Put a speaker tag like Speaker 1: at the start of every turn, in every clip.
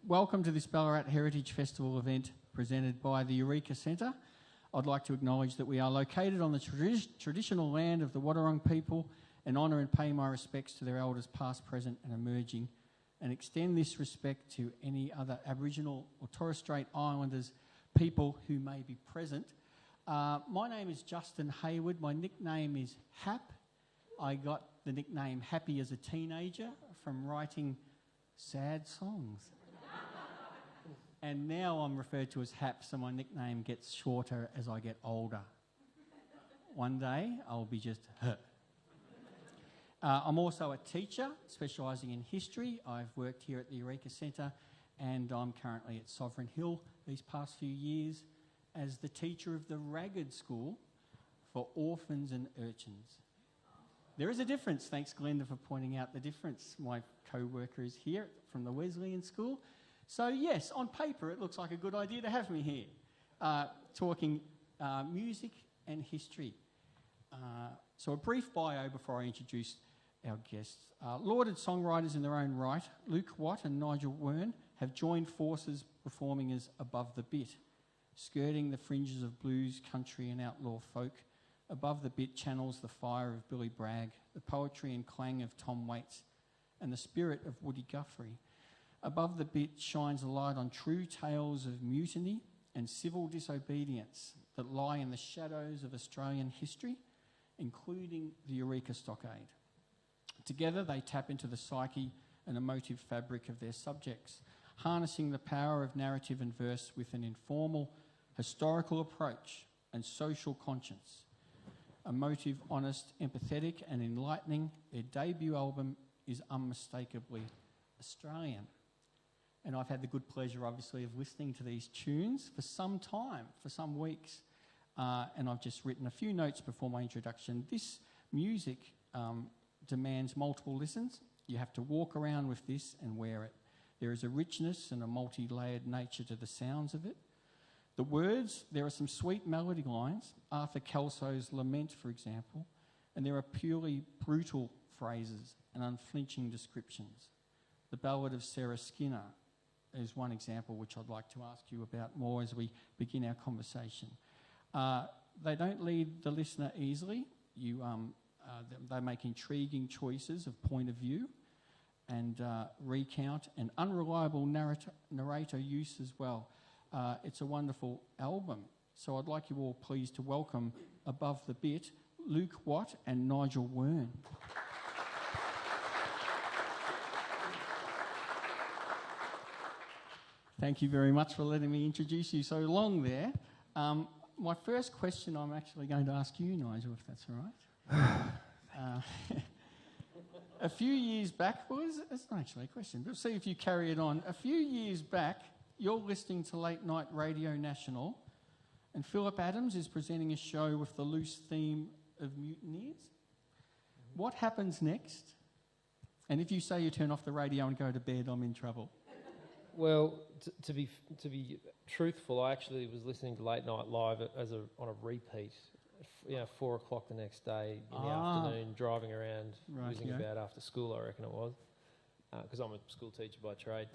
Speaker 1: welcome to this Ballarat Heritage Festival event presented by the Eureka Centre. I'd like to acknowledge that we are located on the traditional land of the Wadawurrung people and honour and pay my respects to their elders past, present and emerging, and extend this respect to any other Aboriginal or Torres Strait Islanders people who may be present. My name is Justin Hayward. My nickname is Hap. I got the nickname Happy as a teenager from writing sad songs. And now I'm referred to as Hap, so my nickname gets shorter as I get older. One day I'll be just H. I'm also a teacher specialising in history. I've worked here at the Eureka Centre and I'm currently at Sovereign Hill these past few years as the teacher of the Ragged School for orphans and urchins. There is a difference, thanks Glenda for pointing out the difference. My co-worker is here from the Wesleyan School. So yes, on paper it looks like a good idea to have me here, talking music and history. So a brief bio before I introduce our guests. Lauded songwriters in their own right, Luke Watt and Nigel Wearne have joined forces performing as Above the Bit, skirting the fringes of blues, country and outlaw folk. Above the Bit channels the fire of Billy Bragg, the poetry and clang of Tom Waits, and the spirit of Woody Guthrie. Above the Bit shines a light on true tales of mutiny and civil disobedience that lie in the shadows of Australian history, including the Eureka Stockade. Together they tap into the psyche and emotive fabric of their subjects, harnessing the power of narrative and verse with an informal, historical approach and social conscience. Emotive, honest, empathetic and enlightening, their debut album is unmistakably Australian. And I've had the good pleasure, obviously, of listening to these tunes for some time, for some weeks. And I've just written a few notes before my introduction. This music demands multiple listens. You have to walk around with this and wear it. There is a richness and a multi-layered nature to the sounds of it. The words, there are some sweet melody lines, Arthur Kelso's Lament, for example, and there are purely brutal phrases and unflinching descriptions. The Ballad of Sarah Skinner is one example which I'd like to ask you about more as we begin our conversation. They don't lead the listener easily. They make intriguing choices of point of view and recount and unreliable narrator use as well. It's a wonderful album. So I'd like you all please to welcome Above the Bit, Luke Watt and Nigel Wearne. Thank you very much for letting me introduce you so long there. My first question I'm actually going to ask you, Nigel, if that's all right. A few years back, it's not actually a question, but see if you carry it on. A few years back, you're listening to Late Night Radio National, and Philip Adams is presenting a show with the loose theme of mutineers. What happens next? And if you say you turn off the radio and go to bed, I'm in trouble.
Speaker 2: Well, to be truthful, I actually was listening to Late Night Live on a repeat. 4 o'clock the next day in the afternoon, driving around, whizzing about after school, I reckon it was, because I'm a school teacher by trade.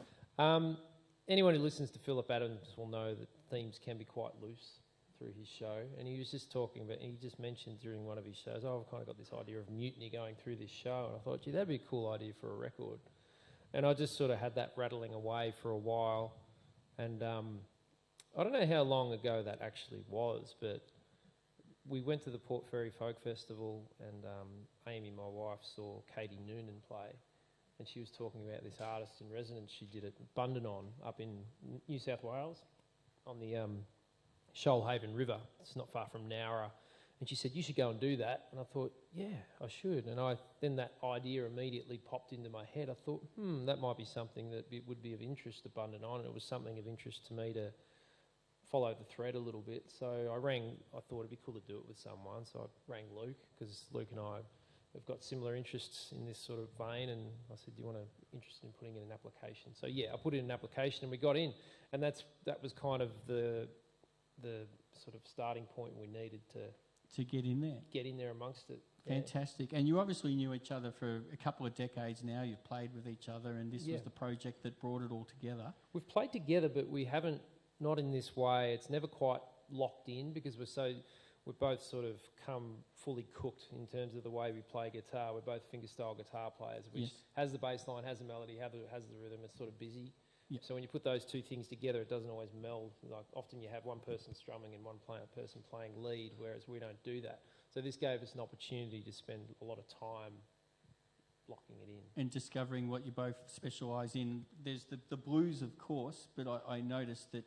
Speaker 2: Anyone who listens to Philip Adams will know that themes can be quite loose through his show, and he was just talking about, he just mentioned during one of his shows, I've kind of got this idea of mutiny going through this show, and I thought, gee, that'd be a cool idea for a record. And I just sort of had that rattling away for a while, and I don't know how long ago that actually was, but we went to the Port Fairy Folk Festival, and Amy, my wife, saw Katie Noonan play, and she was talking about this artist in residence she did at Bundanon up in New South Wales on the Shoalhaven River. It's not far from Nowra. And she said, you should go and do that. And I thought, yeah, I should. And then that idea immediately popped into my head. I thought, that might be something that would be of interest to Bundanon. And it was something of interest to me to follow the thread a little bit. So I thought it'd be cool to do it with someone. So I rang Luke, because Luke and I have got similar interests in this sort of vein. And I said, do you want to interested in putting in an application? So yeah, I put in an application and we got in. And that was kind of the sort of starting point we needed to
Speaker 1: to get in there.
Speaker 2: Get in there amongst it. Yeah.
Speaker 1: Fantastic. And you obviously knew each other for a couple of decades now. You've played with each other, and this was the project that brought it all together.
Speaker 2: We've played together, but we haven't, not in this way. It's never quite locked in because we're both sort of come fully cooked in terms of the way we play guitar. We're both fingerstyle guitar players, which has the bass line, has the melody, has the rhythm. It's sort of busy. Yep. So when you put those two things together, it doesn't always meld. Like often you have one person strumming and one person playing lead, whereas we don't do that. So this gave us an opportunity to spend a lot of time blocking it in.
Speaker 1: And discovering what you both specialise in. There's the blues, of course, but I noticed that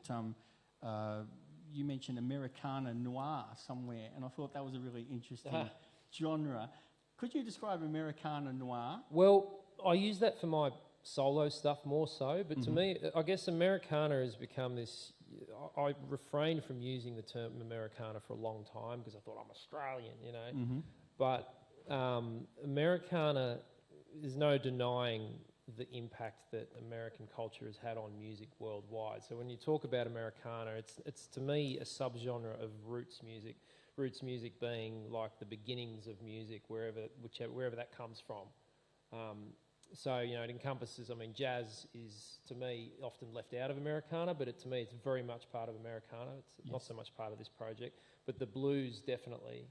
Speaker 1: you mentioned Americana Noir somewhere, and I thought that was a really interesting genre. Could you describe Americana Noir?
Speaker 2: Well, I use that for my solo stuff more so, but to me, I guess Americana has become this... I refrained from using the term Americana for a long time because I thought I'm Australian, you know. But Americana, there's no denying the impact that American culture has had on music worldwide. So when you talk about Americana, it's to me a subgenre of roots music. Roots music being like the beginnings of music, wherever that comes from. So, you know, it encompasses, I mean, jazz is, to me, often left out of Americana, but to me, it's very much part of Americana. It's not so much part of this project, but the blues definitely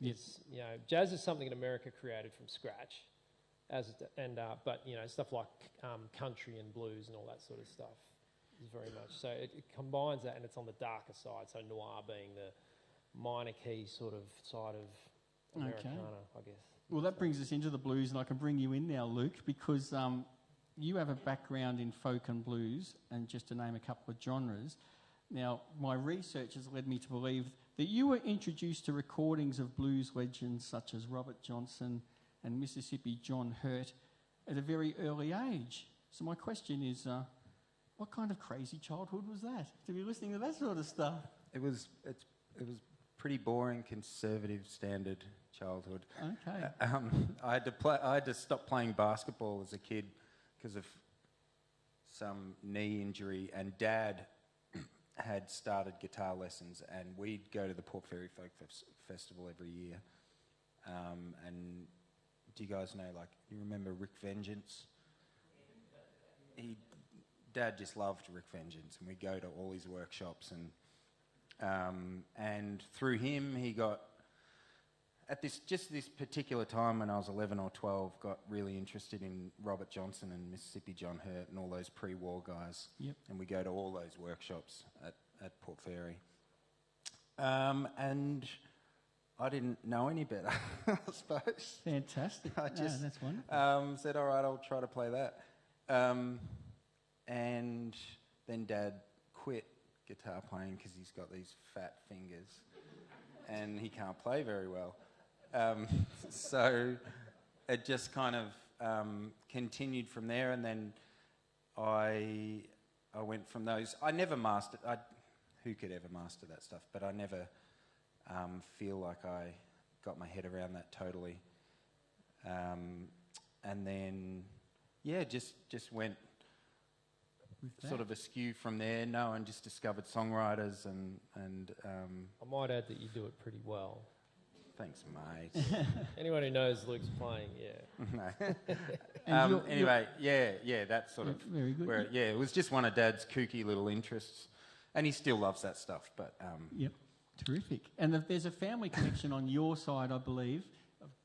Speaker 2: is, you know, jazz is something that America created from scratch, but, you know, stuff like country and blues and all that sort of stuff is very much, so it combines that, and it's on the darker side, so noir being the minor key sort of side of Americana, I guess.
Speaker 1: Well, that brings us into the blues, and I can bring you in now, Luke, because you have a background in folk and blues, and just to name a couple of genres. Now, my research has led me to believe that you were introduced to recordings of blues legends such as Robert Johnson and Mississippi John Hurt at a very early age. So my question is, what kind of crazy childhood was that, to be listening to that sort of stuff?
Speaker 3: It was pretty boring, conservative, standard childhood.
Speaker 1: Okay.
Speaker 3: I had to stop playing basketball as a kid because of some knee injury, and Dad had started guitar lessons, and we'd go to the Port Fairy Folk Festival every year. And do you guys know, like, you remember Rick Vengeance? Dad just loved Rick Vengeance, and we'd go to all his workshops, and through him he got, at this particular time when I was 11 or 12, got really interested in Robert Johnson and Mississippi John Hurt and all those pre-war guys.
Speaker 1: Yep. And
Speaker 3: we go to all those workshops at Port Fairy. And I didn't know any better, I suppose.
Speaker 1: Fantastic.
Speaker 3: I just
Speaker 1: that's wonderful.
Speaker 3: said, all right, I'll try to play that. And then Dad quit guitar playing because he's got these fat fingers and he can't play very well. So it just kind of continued from there, and then I went from those. I never mastered. Who could ever master that stuff? But I never feel like I got my head around that totally. And then, just went sort of askew from there. No, and just discovered songwriters and.
Speaker 2: I might add that you do it pretty well.
Speaker 3: Thanks, mate.
Speaker 2: Anyone who knows Luke's playing,
Speaker 3: Anyway, that's sort of
Speaker 1: very good.
Speaker 3: Where, it was just one of Dad's kooky little interests, and he still loves that stuff. But
Speaker 1: yep, terrific. And there's a family connection on your side, I believe.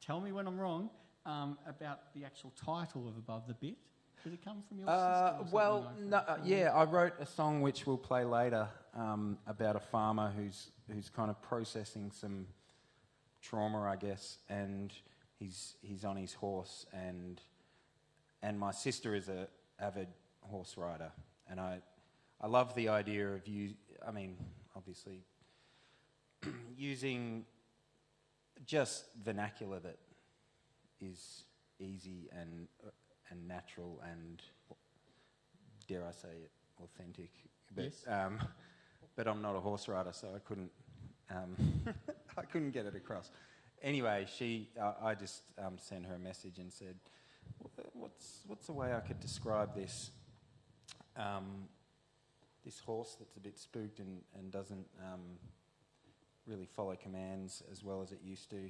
Speaker 1: Tell me when I'm wrong. About the actual title of Above the Bit. Did it come from your sister?
Speaker 3: I wrote a song which we'll play later about a farmer who's kind of processing some trauma, I guess, and he's on his horse, and my sister is a avid horse rider, and I love the idea of obviously using just vernacular that is easy and natural and, dare I say it, authentic. But,
Speaker 1: yes.
Speaker 3: But I'm not a horse rider, so I couldn't I couldn't get it across. Anyway, I just sent her a message and said, "What's a way I could describe this this horse that's a bit spooked and doesn't really follow commands as well as it used to.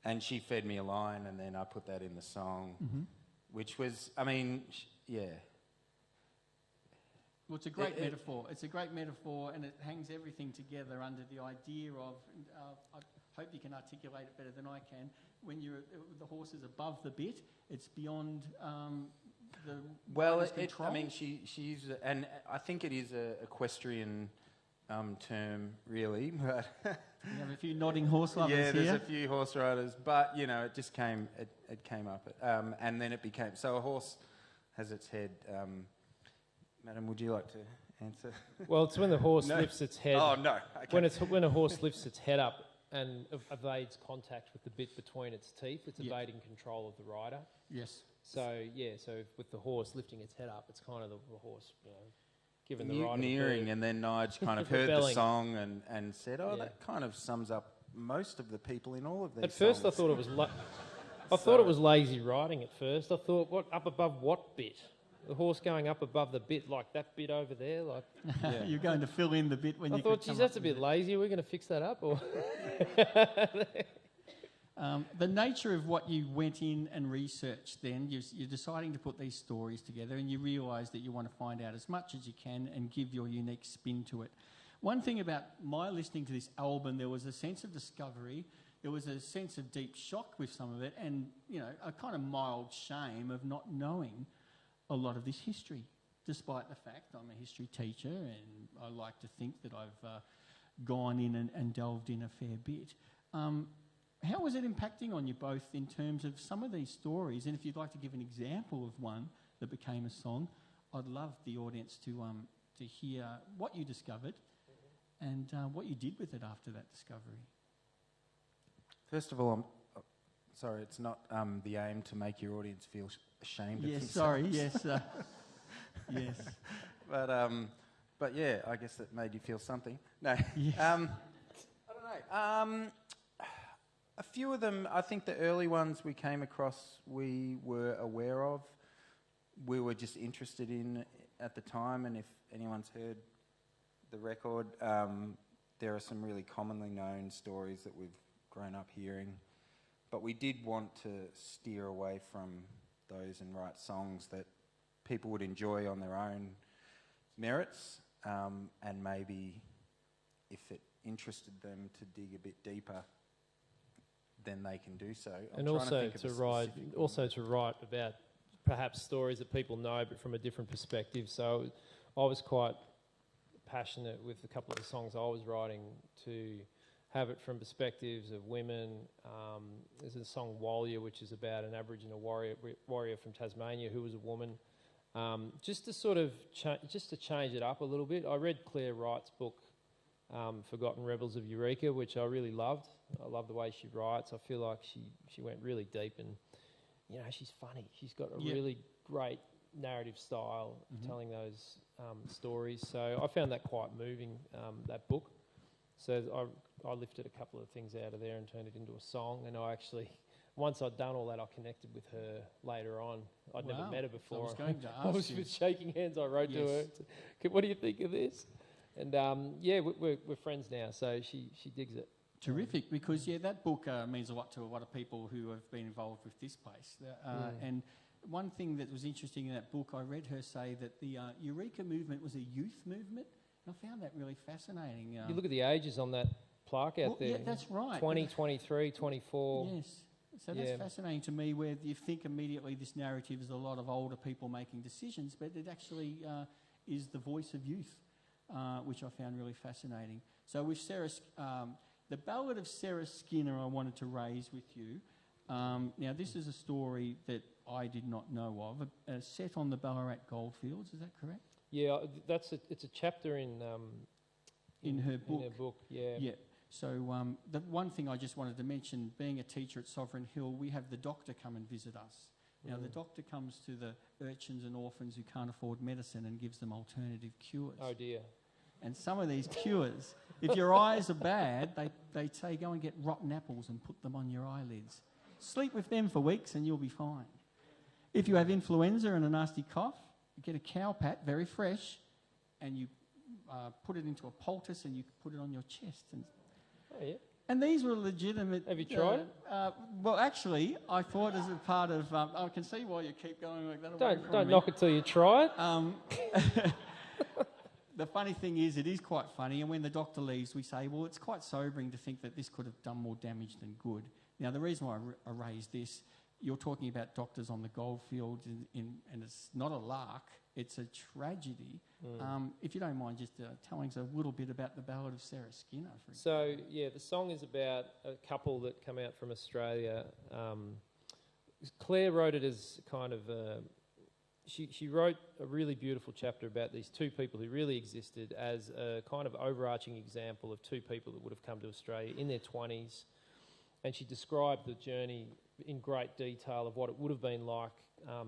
Speaker 3: And she fed me a line, and then I put that in the song, which was, yeah.
Speaker 1: Well, it's a great metaphor. It's a great metaphor, and it hangs everything together under the idea of, I hope you can articulate it better than I can, when the horse is above the bit, it's beyond the rider's control.
Speaker 3: She's, and I think it is a equestrian term, really. But
Speaker 1: we have a few nodding horse lovers here.
Speaker 3: Yeah, there's a few horse riders, but, it just came, it came up. And then it became, so a horse has its head... Madam, would you like to answer?
Speaker 2: Well, it's when the horse lifts its head.
Speaker 3: Oh, no. Okay.
Speaker 2: When a horse lifts its head up and evades contact with the bit between its teeth, it's evading control of the rider.
Speaker 1: Yes.
Speaker 2: So with the horse lifting its head up, it's kind of the horse, giving the rider
Speaker 3: mutineering, and then Nige kind of heard the song and said, that kind of sums up most of the people in all of these
Speaker 2: At first,
Speaker 3: songs.
Speaker 2: I thought it was I thought it was lazy riding at first. I thought, what, up above what bit? The horse going up above the bit, like that bit over there, like...
Speaker 1: Yeah. You're going to fill in the bit when
Speaker 2: I
Speaker 1: you
Speaker 2: thought, geez, that's a bit lazy. Are we going to fix that up? Or
Speaker 1: the nature of what you went in and researched then, you're deciding to put these stories together, and you realise that you want to find out as much as you can and give your unique spin to it. One thing about my listening to this album, there was a sense of discovery, there was a sense of deep shock with some of it, and, a kind of mild shame of not knowing a lot of this history, despite the fact I'm a history teacher and I like to think that I've gone in and delved in a fair bit. How was it impacting on you both in terms of some of these stories? And if you'd like to give an example of one that became a song, I'd love the audience to hear what you discovered and what you did with it after that discovery.
Speaker 3: First of all, sorry, it's not the aim to make your audience feel ashamed of themselves.
Speaker 1: Sorry, yes. Yes.
Speaker 3: But yeah, I guess that made you feel something. No.
Speaker 1: Yes.
Speaker 3: I don't know. A few of them, I think the early ones we came across, we were aware of. We were just interested in at the time, and if anyone's heard the record, there are some really commonly known stories that we've grown up hearing. But we did want to steer away from those and write songs that people would enjoy on their own merits, and maybe if it interested them to dig a bit deeper, then they can do so.
Speaker 2: And also to write about perhaps stories that people know but from a different perspective. So I was quite passionate with a couple of the songs I was writing to have it from perspectives of women. There's a song Walia, which is about an Aboriginal warrior from Tasmania who was a woman. Just to sort of to change it up a little bit. I read Claire Wright's book, Forgotten Rebels of Eureka, which I really loved. I love the way she writes. I feel like she went really deep, and she's funny. She's got a really great narrative style of telling those stories. So I found that quite moving, that book. So I lifted a couple of things out of there and turned it into a song. And I actually, once I'd done all that, I connected with her later on. I'd never met her before.
Speaker 1: So I was going to ask
Speaker 2: I was with shaking hands. I wrote to her, "What do you think of this?" And we're friends now. So she digs it.
Speaker 1: Terrific, because that book means a lot to a lot of people who have been involved with this place. And one thing that was interesting in that book, I read her say that the Eureka movement was a youth movement. And I found that really fascinating.
Speaker 2: You look at the ages on that plaque out there.
Speaker 1: Yeah, that's right.
Speaker 2: 20, 23, 24.
Speaker 1: Yes. So that's fascinating to me, where you think immediately this narrative is a lot of older people making decisions, but it actually is the voice of youth, which I found really fascinating. So with Sarah, the Ballad of Sarah Skinner I wanted to raise with you. Now, this is a story that I did not know of, set on the Ballarat goldfields, is that correct?
Speaker 2: Yeah, it's a chapter in
Speaker 1: her book.
Speaker 2: In her book, yeah.
Speaker 1: Yeah. So the one thing I just wanted to mention, being a teacher at Sovereign Hill, we have the doctor come and visit us. Now, the doctor comes to the urchins and orphans who can't afford medicine and gives them alternative cures.
Speaker 2: Oh, dear.
Speaker 1: And some of these cures, if your eyes are bad, they say go and get rotten apples and put them on your eyelids. Sleep with them for weeks and you'll be fine. If you have influenza and a nasty cough, you get a cow pat, very fresh, and you put it into a poultice and you could put it on your chest.
Speaker 2: Oh, yeah.
Speaker 1: And these were legitimate.
Speaker 2: Have you tried it?
Speaker 1: Well, actually, I thought as a part of. I can see why you keep going like that.
Speaker 2: Don't knock it till you try it.
Speaker 1: The funny thing is, it is quite funny, and when the doctor leaves, we say, well, it's quite sobering to think that this could have done more damage than good. Now, the reason why I raised this, you're talking about doctors on the goldfield, and it's not a lark, it's a tragedy. If you don't mind just telling us a little bit about the Ballad of Sarah Skinner.
Speaker 2: So, yeah, the song is about a couple that come out from Australia. Claire wrote it as kind of... She wrote a really beautiful chapter about these two people who really existed as a kind of overarching example of two people that would have come to Australia in their 20s. And she described the journey in great detail of what it would have been like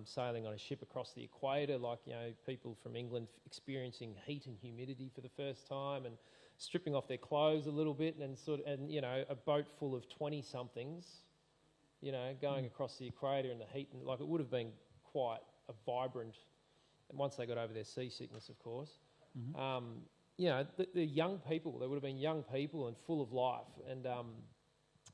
Speaker 2: sailing on a ship across the equator, like, you know, people from England experiencing heat and humidity for the first time and stripping off their clothes a little bit and you know, a boat full of 20-somethings, you know, going across the equator in the heat. And like, it would have been quite a vibrant, and once they got over their seasickness, of course. You know, the young people, they would have been young people and full of life. And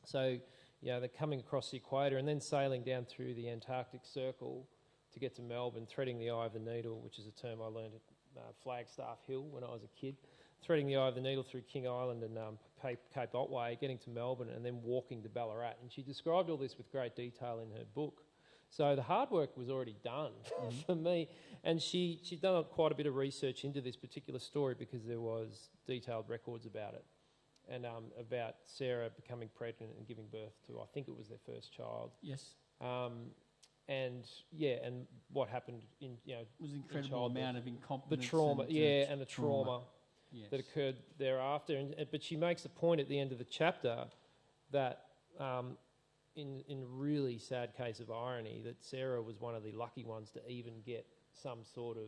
Speaker 2: so, you know, they're coming across the equator and then sailing down through the Antarctic Circle to get to Melbourne, threading the eye of the needle, which is a term I learned at Flagstaff Hill when I was a kid, threading the eye of the needle through King Island and Cape Otway, getting to Melbourne and then walking to Ballarat. And she described all this with great detail in her book. So the hard work was already done for me. And she'd done quite a bit of research into this particular story because there was detailed records about it and about Sarah becoming pregnant and giving birth to, I think it was their first child.
Speaker 1: Yes.
Speaker 2: And, yeah, and what happened in, you know... It
Speaker 1: was an incredible amount of incompetence.
Speaker 2: The trauma, and the trauma
Speaker 1: yes.
Speaker 2: that occurred thereafter. But she makes the point at the end of the chapter that... in a really sad case of irony, that Sarah was one of the lucky ones to even get some sort of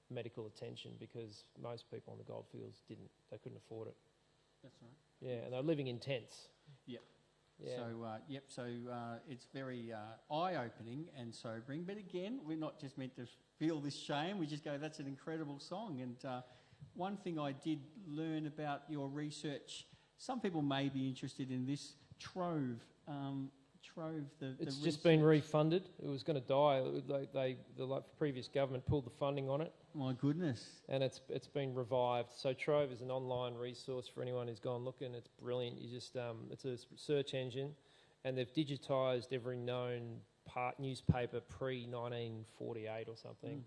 Speaker 2: medical attention because most people on the goldfields they couldn't afford it.
Speaker 1: That's right.
Speaker 2: Yeah, and they're living in tents.
Speaker 1: Yep.
Speaker 2: Yeah.
Speaker 1: So, it's very eye-opening and sobering. But again, we're not just meant to feel this shame. We just go, that's an incredible song. And one thing I did learn about your research, some people may be interested in this, Trove. It's
Speaker 2: just been refunded. It was going to die. The previous government pulled the funding on it.
Speaker 1: My goodness!
Speaker 2: And it's been revived. So Trove is an online resource for anyone who's gone looking. It's brilliant. You just it's a search engine, and they've digitised every known newspaper pre-1948 or something,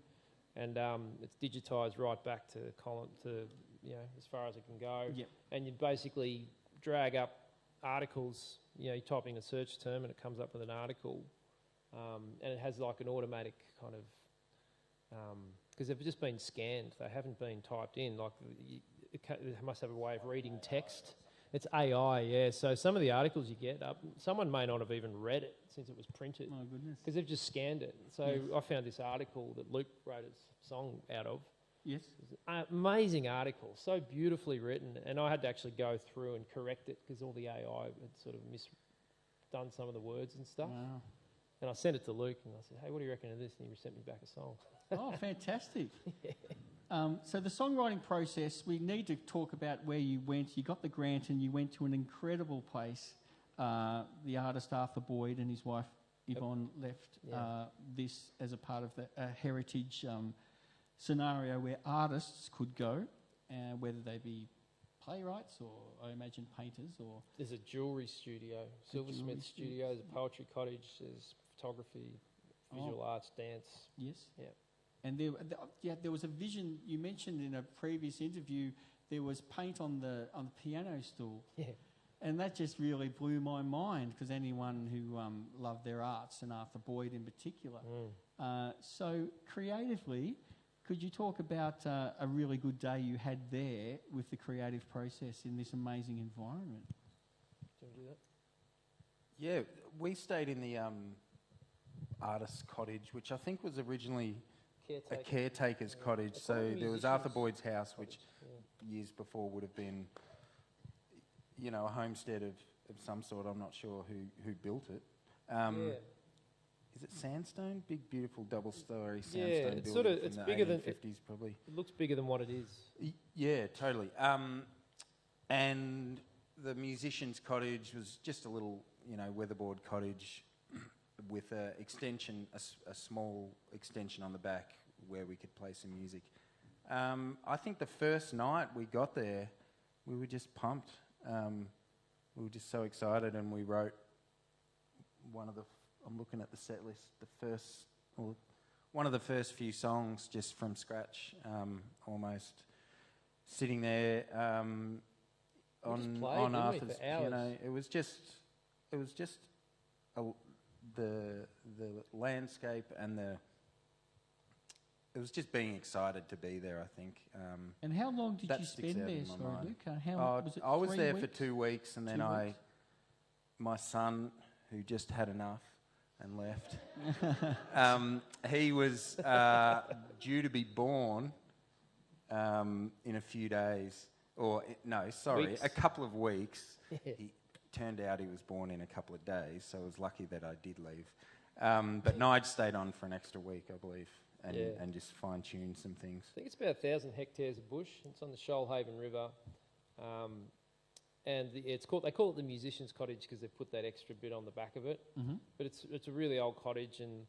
Speaker 2: and it's digitised right back to you know, as far as it can go.
Speaker 1: Yep.
Speaker 2: And you basically drag up articles. You know, you type in a search term and it comes up with an article, and it has like an automatic kind of, because they've just been scanned, they haven't been typed in. Like it must have a way of reading text. It's AI, yeah. So some of the articles you get up, someone may not have even read it since it was printed.
Speaker 1: My goodness!
Speaker 2: Because they've just scanned it. So yes. I found this article that Luke wrote a song out of.
Speaker 1: Yes.
Speaker 2: Amazing article, so beautifully written, and I had to actually go through and correct it because all the AI had sort of misdone some of the words and stuff.
Speaker 1: Wow.
Speaker 2: And I sent it to Luke and I said, hey, what do you reckon of this? And he sent me back a song.
Speaker 1: Oh, fantastic. So the songwriting process, we need to talk about where you went. You got the grant and you went to an incredible place. The artist Arthur Boyd and his wife Yvonne left this as a part of the heritage scenario where artists could go, whether they be playwrights or, I imagine, painters or...
Speaker 2: There's a jewellery studio, silversmith studio, there's a poetry cottage, there's photography, visual arts, dance.
Speaker 1: Yes.
Speaker 2: Yeah.
Speaker 1: And there was a vision, you mentioned in a previous interview, there was paint on the piano stool.
Speaker 2: Yeah.
Speaker 1: And that just really blew my mind because anyone who loved their arts, and Arthur Boyd in particular. So creatively... Could you talk about a really good day you had there with the creative process in this amazing environment?
Speaker 2: Do you want to do that?
Speaker 3: Yeah, we stayed in the artist's cottage, which I think was originally a caretaker's cottage. So there was Arthur Boyd's house, which years before would have been, you know, a homestead of some sort. I'm not sure who built it. Is it sandstone? Big, beautiful, double-storey sandstone building
Speaker 2: it's
Speaker 3: from
Speaker 2: bigger than
Speaker 3: 50s, probably.
Speaker 2: It looks bigger than what it is.
Speaker 3: Yeah, totally. And the musician's cottage was just a little, weatherboard cottage with a extension, a small extension on the back where we could play some music. I think the first night we got there, we were just pumped. We were just so excited, and we wrote I'm looking at the set list, one of the first few songs just from scratch, almost sitting there on Arthur's piano. It was just the landscape and it was just being excited to be there, I think.
Speaker 1: And how long did you spend there, sorry, Luke? Was it
Speaker 3: I was there
Speaker 1: weeks?
Speaker 3: for 2 weeks, and then my son, who just had enough and left, he was due to be born in a few days. A couple of weeks. It turned out he was born in a couple of days, so I was lucky that I did leave. But Nige stayed on for an extra week, I believe, and just fine-tuned some things.
Speaker 2: I think it's about 1,000 hectares of bush. It's on the Shoalhaven River. And they call it the musician's cottage because they put that extra bit on the back of it. Mm-hmm. But it's a really old cottage, and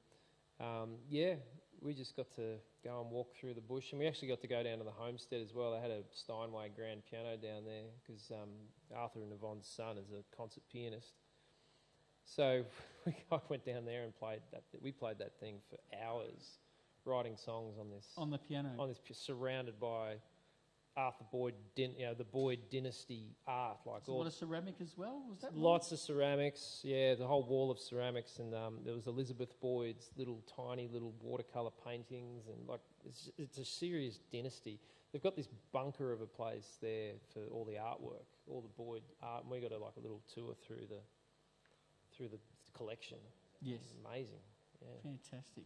Speaker 2: we just got to go and walk through the bush, and we actually got to go down to the homestead as well. They had a Steinway grand piano down there because Arthur and Yvonne's son is a concert pianist. So I went down there and played that. We played that thing for hours, writing songs on
Speaker 1: the piano,
Speaker 2: surrounded by Arthur Boyd, the Boyd dynasty art, like
Speaker 1: a lot of ceramic as well. Was that
Speaker 2: lots of ceramics? Yeah, the whole wall of ceramics, and there was Elizabeth Boyd's tiny little watercolor paintings, and it's a serious dynasty. They've got this bunker of a place there for all the artwork, all the Boyd art, and we got a little tour through the collection.
Speaker 1: Yes,
Speaker 2: amazing. Yeah.
Speaker 1: Fantastic.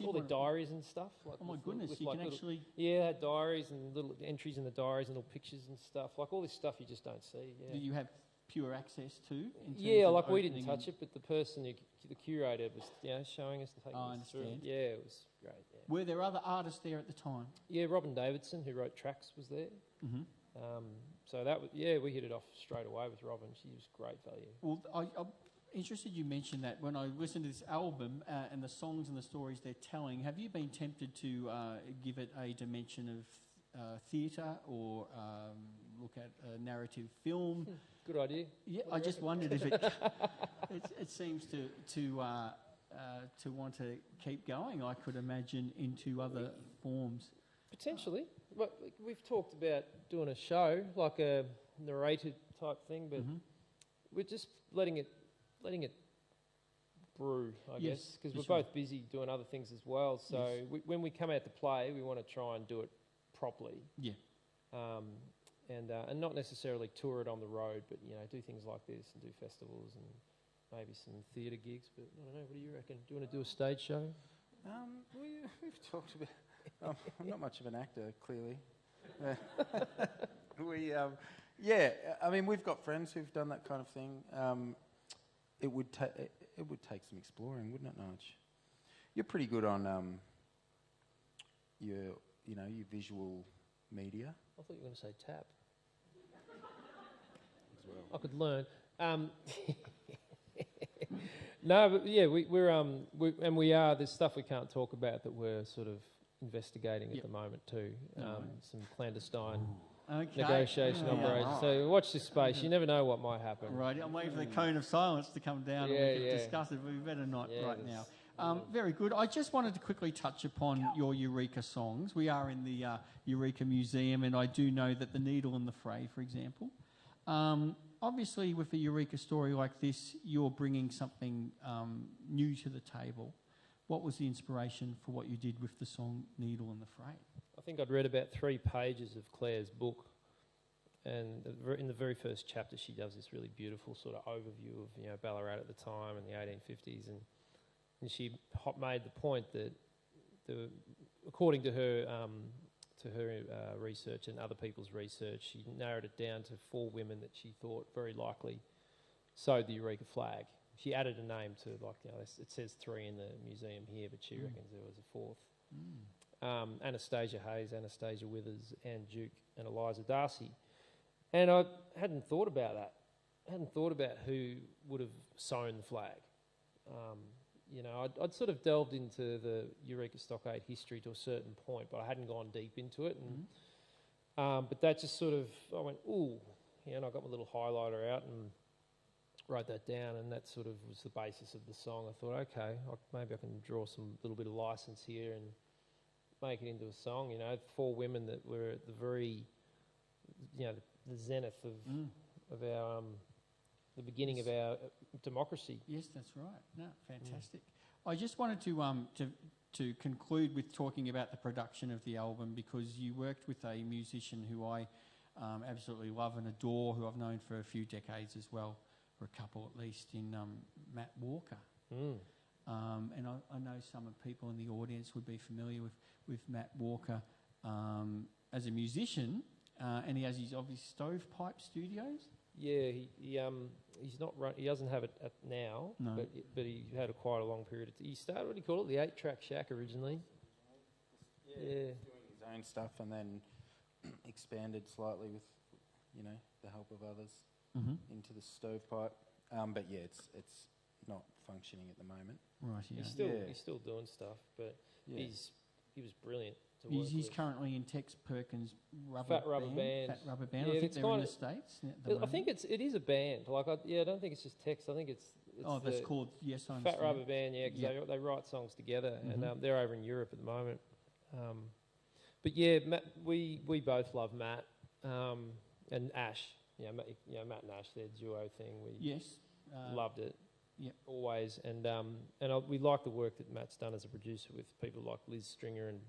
Speaker 2: All the diaries and stuff.
Speaker 1: Oh my goodness, you can actually...
Speaker 2: Yeah, diaries and little entries in the diaries and little pictures and stuff. All this stuff you just don't see. Yeah.
Speaker 1: Do you have pure access to?
Speaker 2: We didn't touch it, but the person, the curator was showing us, taking us through it. Yeah, it was great. Yeah.
Speaker 1: Were there other artists there at the time?
Speaker 2: Yeah, Robin Davidson, who wrote tracks, was there. Mm-hmm. So that was, we hit it off straight away with Robin. She was great value.
Speaker 1: Well, I'm interested you mentioned that. When I listened to this album and the songs and the stories they're telling, have you been tempted to give it a dimension of theatre or look at a narrative film?
Speaker 2: Good idea.
Speaker 1: Yeah, I just wondered if it seems to want to keep going, I could imagine, into other forms.
Speaker 2: Potentially. Well, we've talked about doing a show, like a narrated type thing, but we're just letting it brew, I guess, because we're both busy doing other things as well. So when we come out to play, we want to try and do it properly. Yeah. And not necessarily tour it on the road, but do things like this and do festivals and maybe some theatre gigs. But I don't know. What do you reckon? Do you want to do a stage show?
Speaker 3: We've talked about. I'm not much of an actor, clearly. We've got friends who've done that kind of thing. It would take some exploring, wouldn't it, Nige? You're pretty good on your visual media.
Speaker 2: I thought you were going to say tap. As well. I could learn. No, but yeah, we are. There's stuff we can't talk about that we're sort of investigating at the moment too. Some clandestine negotiation operations. So watch this space. You never know what might happen.
Speaker 1: Right, I'm waiting for the cone of silence to come down and we can discuss it, but we better not now. Very good. I just wanted to quickly touch upon your Eureka songs. We are in the Eureka Museum, and I do know that the Needle and the Fray, for example. Obviously, with a Eureka story like this, you're bringing something new to the table. What was the inspiration for what you did with the song Needle and the Fray?
Speaker 2: I think I'd read about 3 pages of Claire's book, and in the very first chapter she does this really beautiful sort of overview of Ballarat at the time in the 1850s, and she made the point that according to her research and other people's research, she narrowed it down to 4 women that she thought very likely sewed the Eureka flag. She added a name to, it says 3 in the museum here, but she reckons there was a 4th. Anastasia Hayes, Anastasia Withers, Anne Duke, and Eliza Darcy. And I hadn't thought about that. I hadn't thought about who would have sewn the flag. I'd sort of delved into the Eureka Stockade history to a certain point, but I hadn't gone deep into it. And but that just sort of, I went, ooh, and I got my little highlighter out and wrote that down, and that sort of was the basis of the song. I thought, okay, maybe I can draw some little bit of license here and make it into a song. 4 women that were at the very, the zenith of our the beginning of our democracy.
Speaker 1: Yes, that's right. No, fantastic. I just wanted to conclude with talking about the production of the album, because you worked with a musician who I absolutely love and adore, who I've known for a few decades as well, for a couple at least, in Matt Walker. And I know some of the people in the audience would be familiar with Matt Walker as a musician, and he has his obvious Stovepipe Studios.
Speaker 2: Yeah, he's not he doesn't have it now,
Speaker 1: No.
Speaker 2: but he had quite a long period. He started, what do you call it, the 8-track shack originally.
Speaker 3: Yeah, doing his own stuff, and then expanded slightly with, the help of others into the Stovepipe. But yeah, it's not functioning at the moment.
Speaker 1: Right. Yeah.
Speaker 2: He's still doing stuff, but he was brilliant.
Speaker 1: He's currently in Tex Perkins'
Speaker 2: Fat Rubber Band.
Speaker 1: Fat Rubber Band.
Speaker 2: Yeah,
Speaker 1: I think they're in the States.
Speaker 2: I think it is a band. I don't think it's just Tex. I think it's
Speaker 1: that's called Yes, I Understand.
Speaker 2: Fat Rubber Band. Yeah, because they write songs together, and they're over in Europe at the moment. But yeah, we both love Matt and Ash. Matt and Ash, their duo thing. We loved it.
Speaker 1: Yeah,
Speaker 2: always, and we like the work that Matt's done as a producer with people like Liz Stringer and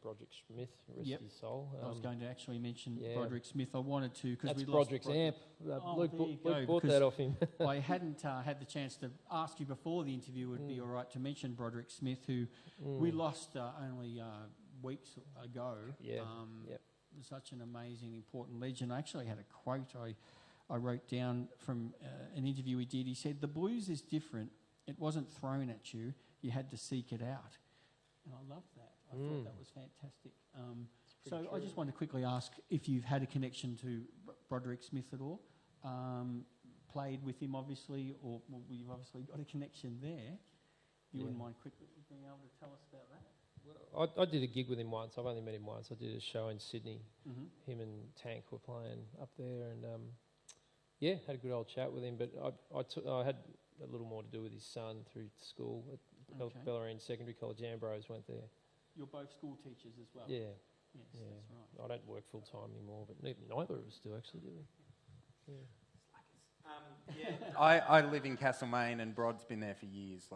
Speaker 2: Broderick Smith, rest his soul.
Speaker 1: I was going to actually mention Broderick Smith. I wanted to, because
Speaker 2: we lost Broderick's amp. Luke bought that off him.
Speaker 1: I hadn't had the chance to ask you before the interview would be all right to mention Broderick Smith, who we lost only weeks ago. Such an amazing, important legend. I actually had a quote I wrote down from an interview we did. He said, "The blues is different. It wasn't thrown at you. You had to seek it out." And I loved that. I thought that was fantastic. So I just wanted to quickly ask if you've had a connection to Broderick Smith at all. Played with him, obviously, or you've obviously got a connection there. You wouldn't mind quickly being able to tell us about that?
Speaker 2: Well, I did a gig with him once. I've only met him once. I did a show in Sydney. Him and Tank were playing up there, and had a good old chat with him. But I had a little more to do with his son through school at Ballarat Secondary College. Ambrose went there.
Speaker 1: You're both school teachers as well?
Speaker 2: Yeah.
Speaker 1: Yes, that's right.
Speaker 2: I don't work full time anymore, but neither of us do, actually, do we? Yeah.
Speaker 3: I live in Castlemaine, and Brod's been there for years,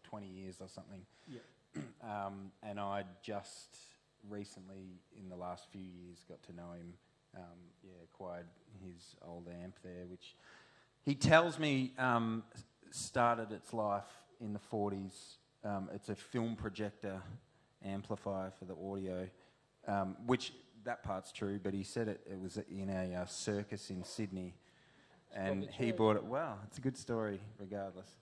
Speaker 3: 20 years or something.
Speaker 1: Yeah.
Speaker 3: And I just recently, in the last few years, got to know him. Acquired his old amp there, which he tells me started its life in the 40s. It's a film projector amplifier for the audio, which that part's true, but he said it was in a circus in Sydney, and he bought it. Wow, it's a good story regardless.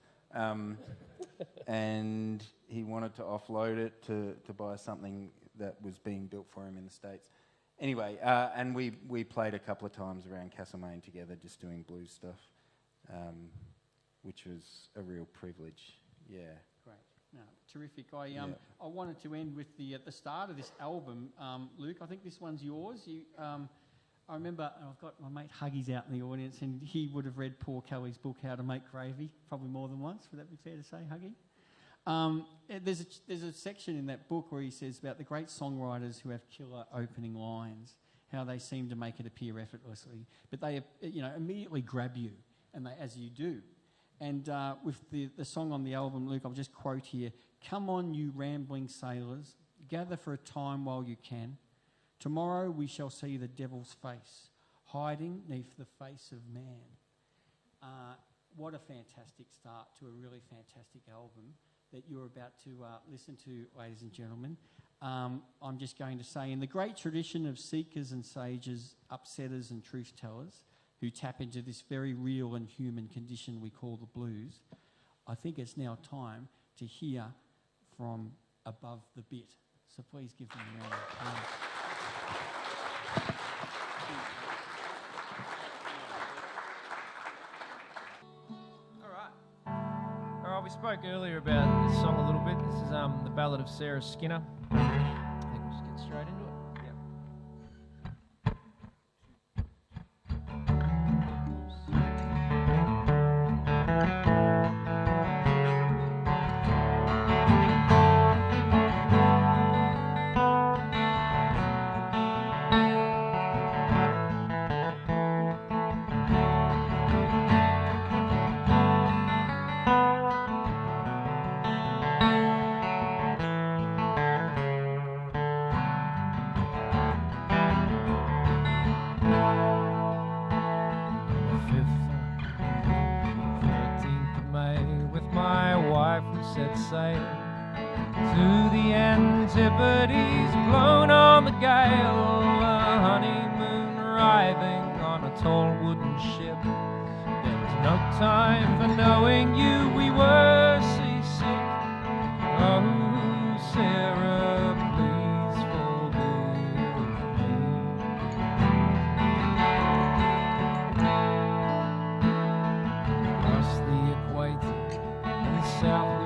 Speaker 3: And he wanted to offload it to buy something that was being built for him in the States. Anyway, and we played a couple of times around Castlemaine together, just doing blues stuff, which was a real privilege. Yeah.
Speaker 1: Great. No, terrific. I wanted to end with the start of this album, Luke. I think this one's yours. I remember, and I've got my mate Huggy's out in the audience, and he would have read Paul Kelly's book, How to Make Gravy, probably more than once. Would that be fair to say, Huggy? There's a section in that book where he says about the great songwriters who have killer opening lines, how they seem to make it appear effortlessly, but they immediately grab you, and as you do. And with the song on the album, Luke, I'll just quote here: "Come on, you rambling sailors, gather for a time while you can. Tomorrow we shall see the devil's face, hiding neath the face of man." What a fantastic start to a really fantastic album that you're about to listen to, ladies and gentlemen. I'm just going to say, in the great tradition of seekers and sages, upsetters and truth-tellers, who tap into this very real and human condition we call the blues, I think it's now time to hear from Above the Bit. So please give them a round of applause.
Speaker 2: All right, we spoke earlier about this song a little bit. This is the Ballad of Sarah Skinner. I think we'll just get straight into it.
Speaker 4: Set sail to the Antipodes, blown on the gale, a honeymoon arriving on a tall wooden ship. There was no time for knowing you, we were seasick. Oh, Sarah, please forgive me. Across the equator in the south,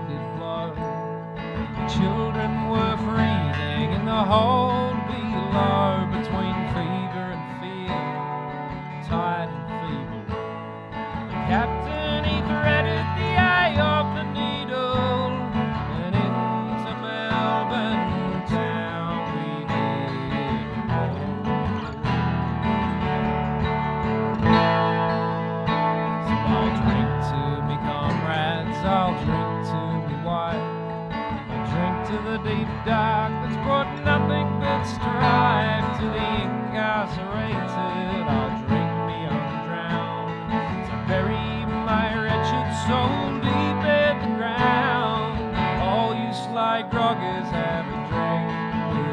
Speaker 4: children were freezing in the hold below, between fever and fear, tired and feeble. The captain, he threaded the eye of the needle, and into Melbourne town we did roll. So I'll drink to me comrades, I'll drink to me wife, to the deep dark that's brought nothing but strife, to the incarcerated I'll drink me undrowned, to bury my wretched soul deep in the ground. All you sly groggers, have a drink with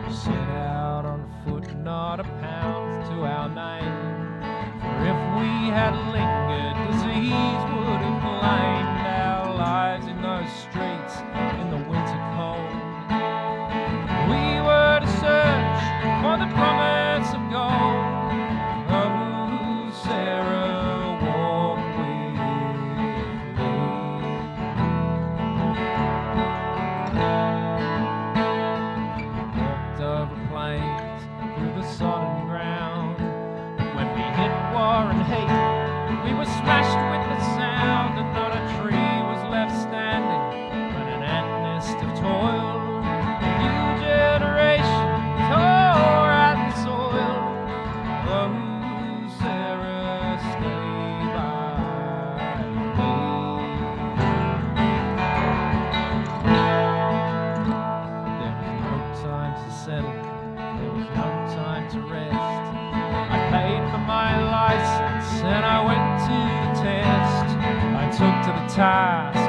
Speaker 4: me. Set out on foot, not a pound to our name. If we had lingered, disease would have claimed our lives in those streets in the winter cold. We were to search for the promise of gold. Oh, Sarah, walk with me. Walked over plains through the sodden ground. When we hit war and hate, we were smashed with the sound, and not a tree was left standing, but an ant nest of toil. A new generation tore at the soil. Oh, Sarah, stay by me. There was no time to settle, there was no time to rest. I paid for my license and I went to the test. I took to the task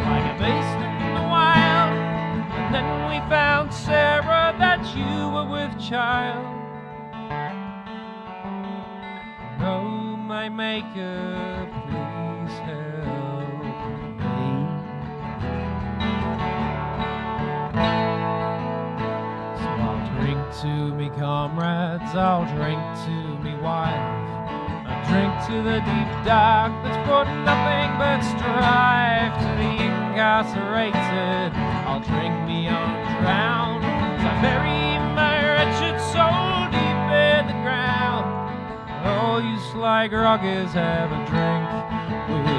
Speaker 4: like a beast in the wild, and then we found, Sarah, that you were with child. Oh, my maker, please help me. So I'll drink to me comrades, I'll drink to me wife, I'll drink to the deep dark that's brought nothing but strife. To the incarcerated, I'll drink me undrowned, as I bury my wretched soul deep in the ground. Oh, you sly groggers, have a drink with me.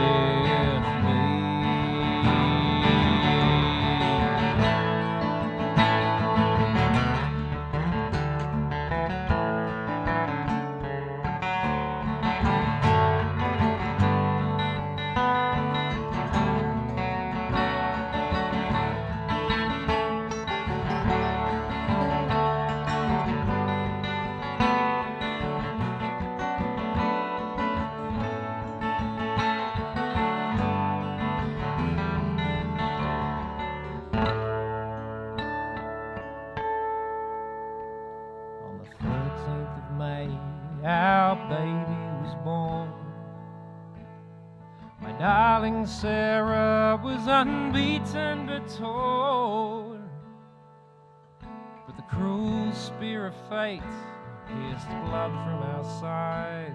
Speaker 4: our baby was born. Darling Sarah was unbeaten but torn, but the cruel spear of fate pierced blood from our sides.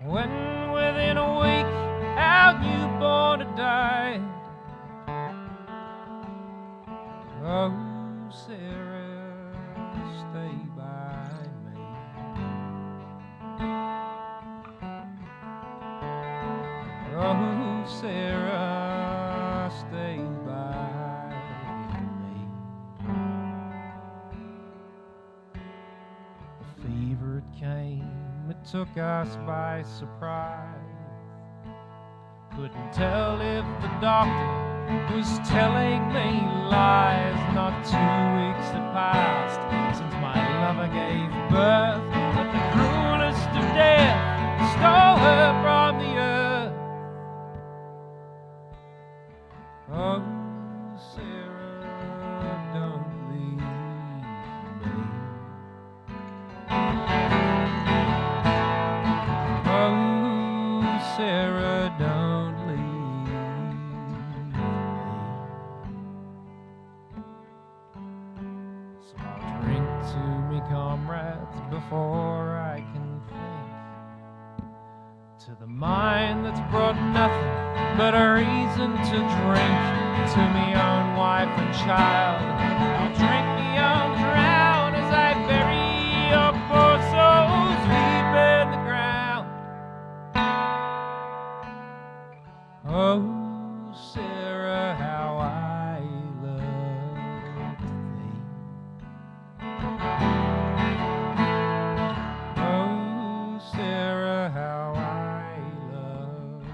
Speaker 4: When within a week our newborn had died, oh Sarah, stay by me. Oh Sarah, stay by me. The fever it came, it took us by surprise. Couldn't tell if the doctor was telling me lies. Not 2 weeks had passed since my lover gave birth, but the cruelest of death stole her from the earth. Oh, Sarah, don't leave me. Oh, Sarah, don't leave me. So I'll drink to me comrades before I can think, to the mind that's brought nothing but a reason to drink, to me own wife and child. I'll drink me own drown as I bury your poor souls deep in the ground. Oh, Sarah, how I loved thee. Oh, Sarah, how I loved thee.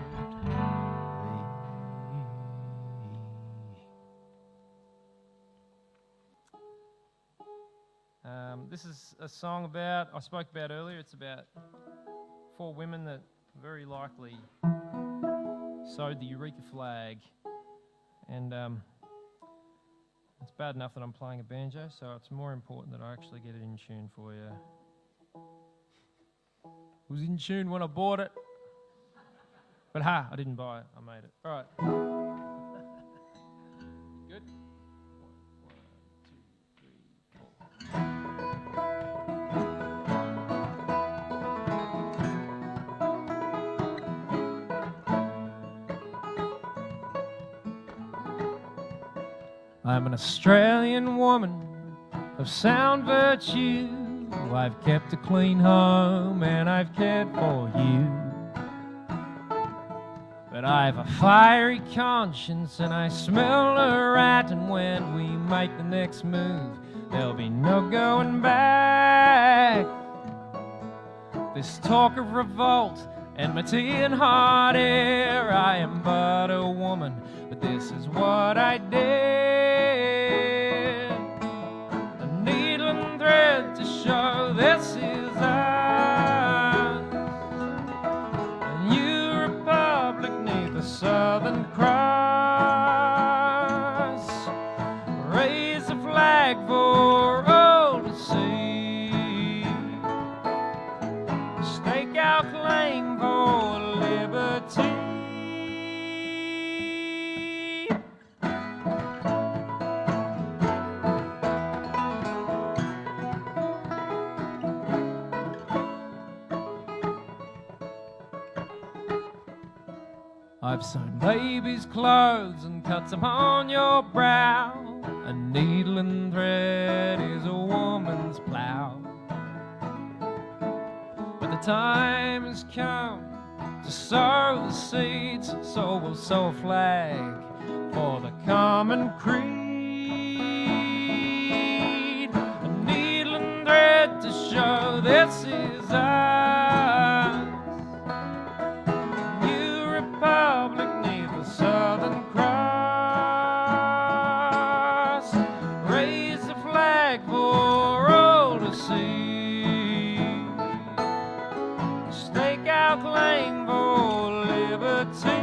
Speaker 4: This is a song I spoke about earlier. It's about 4 women that very likely sewed the Eureka flag. And it's bad enough that I'm playing a banjo, so it's more important that I actually get it in tune for you. It was in tune when I bought it. But I didn't buy it. I made it. All right. Good? 1, 2, 3, 4. I'm an Australian woman of sound virtue. I've kept a clean home and I've cared for you. But I've a fiery conscience and I smell a rat, and when we make the next move, there'll be no going back. This talk of revolt and my tea and hot air, I am but a woman, but this is what I did. A needle and thread to show this is ours. A new republic neath the Southern Cross. Raise a flag for all to see. Stake our claim for liberty. I've sewn babies' clothes and cut them on your brow. A needle and thread is a woman's plough. But the time has come to sow the seeds, so we'll sow a flag for the common creed. A needle and thread to show this is ours. New republic neath the Southern Cross. Raise the flag for all to see. Stake our claim for liberty.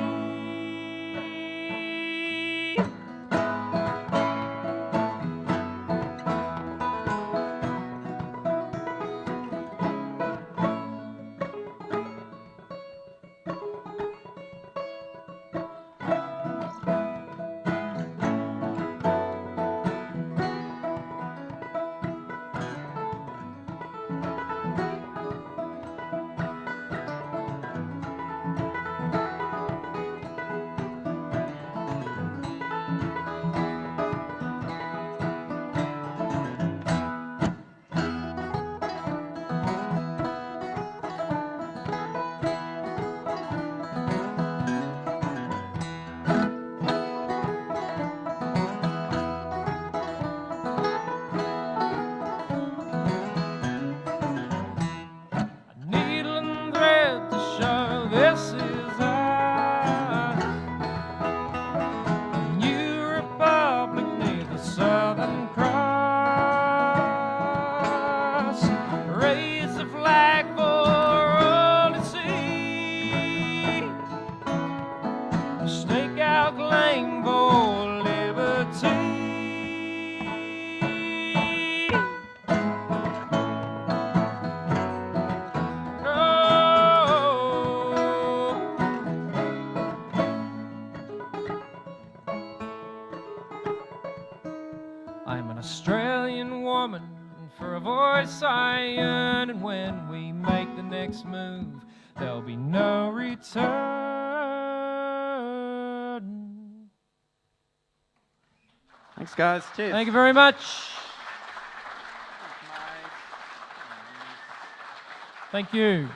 Speaker 4: I'm an Australian woman, and for a voice I yearn, and when we make the next move, there'll be no return.
Speaker 3: Thanks, guys. Cheers.
Speaker 4: Thank you very much. Thank you.